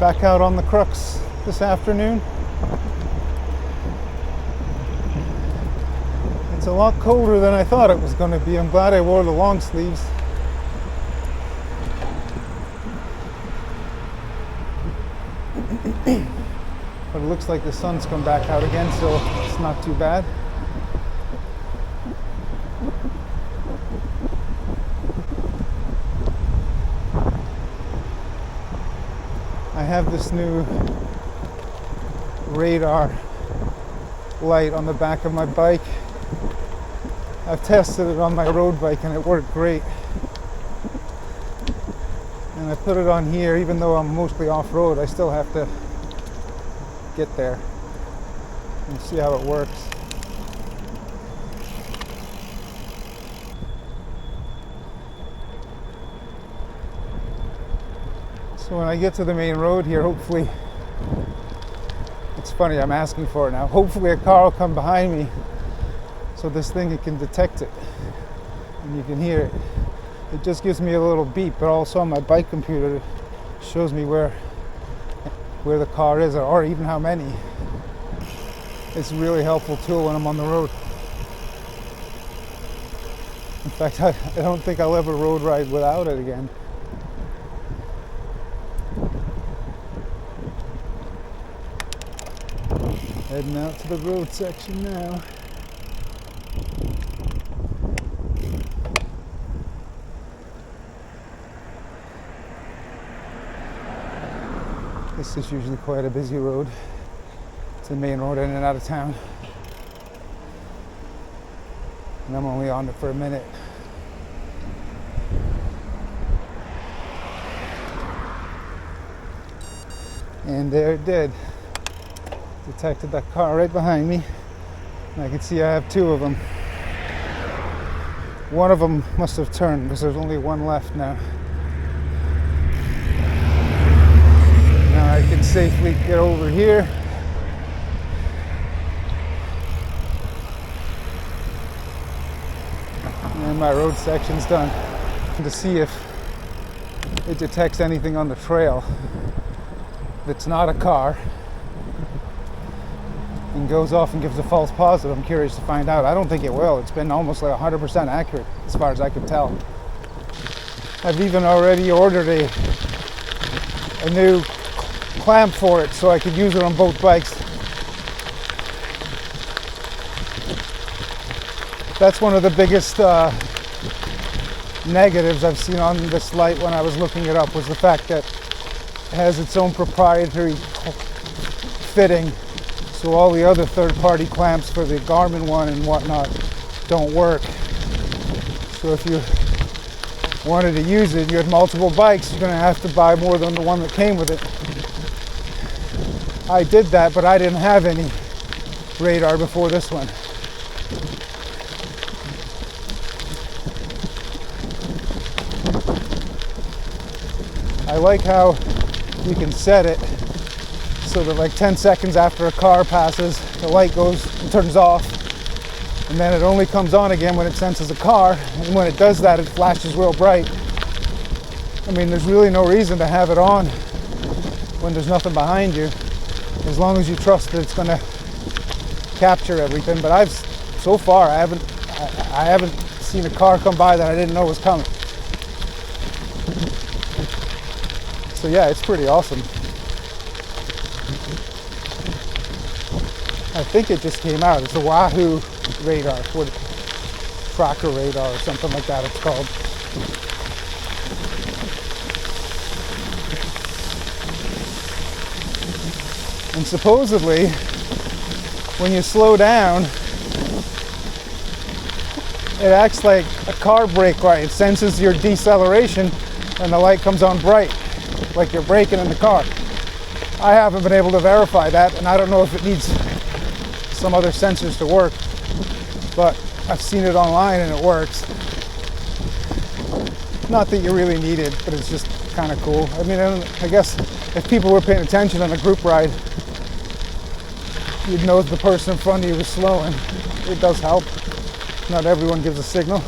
Back out on the crux this afternoon. It's a lot colder than I thought it was going to be. I'm glad I wore the long sleeves. But it looks like the sun's come back out again, so it's not too bad. I have this new radar light on the back of my bike. I've tested it on my road bike and it worked great. And I put it on here, even though I'm mostly off-road, I still have to get there and see how it works. So when I get to the main road here, hopefully, it's funny, I'm asking for it now, hopefully a car will come behind me so this thing, it can detect it and you can hear it. It just gives me a little beep, but also on my bike computer it shows me where the car is, or even how many. It's a really helpful tool when I'm on the road. In fact, I don't think I'll ever road ride without it again. Heading out to the road section now. This is usually quite a busy road. It's the main road in and out of town. And I'm only on it for a minute. And there it did. Detected that car right behind me. And I can see I have two of them. One of them must have turned because there's only one left now. Now I can safely get over here. And my road section's done. To see if it detects anything on the trail that's not a car and goes off and gives a false positive. I'm curious to find out. I don't think it will. It's been almost like 100% accurate as far as I can tell. I've even already ordered a new clamp for it so I could use it on both bikes. That's one of the biggest negatives I've seen on this light when I was looking it up, was the fact that it has its own proprietary fitting. So all the other third-party clamps for the Garmin one and whatnot don't work. So if you wanted to use it, you had multiple bikes, you're going to have to buy more than the one that came with it. I did that, but I didn't have any radar before this one. I like how you can set it so that like 10 seconds after a car passes, the light goes and turns off, and then it only comes on again when it senses a car, and when it does that, it flashes real bright. I mean, there's really no reason to have it on when there's nothing behind you, as long as you trust that it's going to capture everything. But so far I haven't seen a car come by that I didn't know was coming. So yeah, it's pretty awesome. I think it just came out. It's a Wahoo radar, Trackr radar or something like that it's called. And supposedly, when you slow down, it acts like a car brake light. It senses your deceleration and the light comes on bright, like you're braking in the car. I haven't been able to verify that, and I don't know if it needs some other sensors to work, but I've seen it online and it works. Not that you really need it, but it's just kind of cool. I mean, I guess if people were paying attention on a group ride, you'd know if the person in front of you was slowing. It does help. Not everyone gives a signal.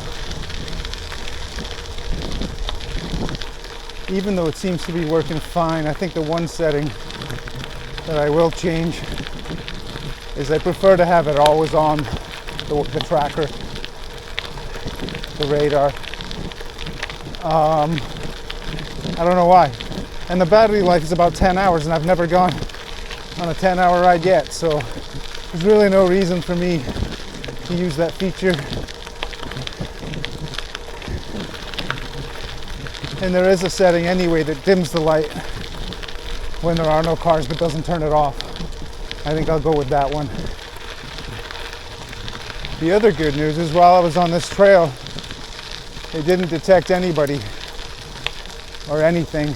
even though it seems to be working fine, I think the one setting that I will change is I prefer to have it always on the tracker, the radar. I don't know why. And the battery life is about 10 hours, and I've never gone on a 10-hour ride yet, so there's really no reason for me to use that feature. And there is a setting anyway that dims the light when there are no cars but doesn't turn it off. I think I'll go with that one. The other good news is while I was on this trail, it didn't detect anybody or anything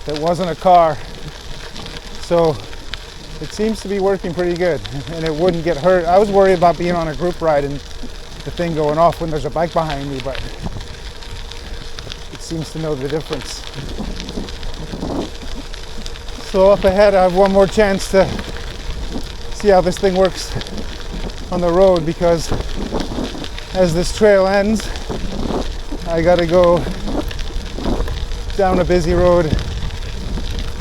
that wasn't a car. So it seems to be working pretty good, and it wouldn't get hurt. I was worried about being on a group ride and the thing going off when there's a bike behind me, but it seems to know the difference. So up ahead I have one more chance to see how this thing works on the road, because as this trail ends, I gotta go down a busy road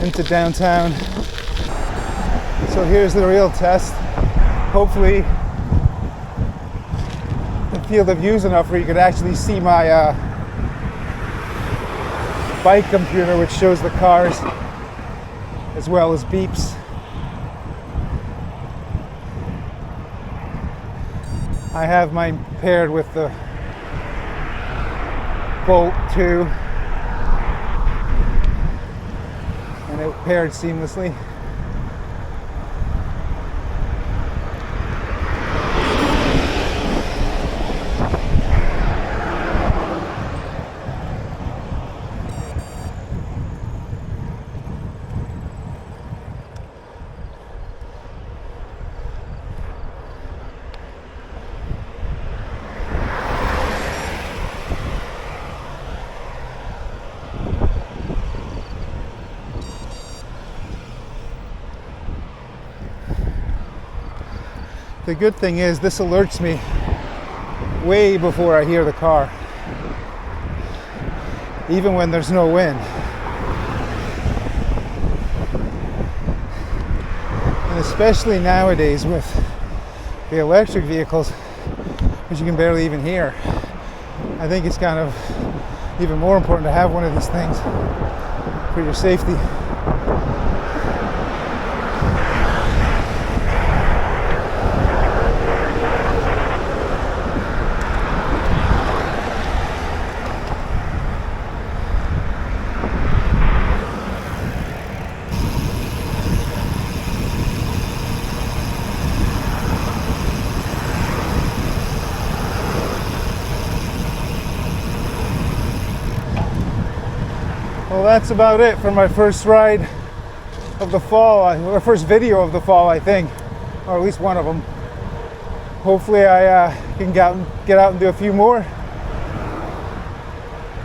into downtown. So here's the real test. Hopefully the field of view is enough where you could actually see my bike computer, which shows the cars as well as beeps. I have mine paired with the Bolt 2, and it paired seamlessly. The good thing is this alerts me way before I hear the car, even when there's no wind. And especially nowadays with the electric vehicles, which you can barely even hear, I think it's kind of even more important to have one of these things for your safety. Well, that's about it for my first ride of the fall, or first video of the fall, I think, or at least one of them. Hopefully I can get out and do a few more.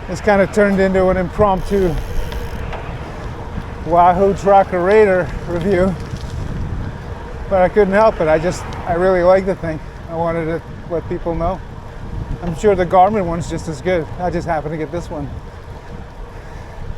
This kind of turned into an impromptu Wahoo Trackr radar review, but I couldn't help it. I really like the thing. I wanted to let people know. I'm sure the Garmin one's just as good. I just happened to get this one.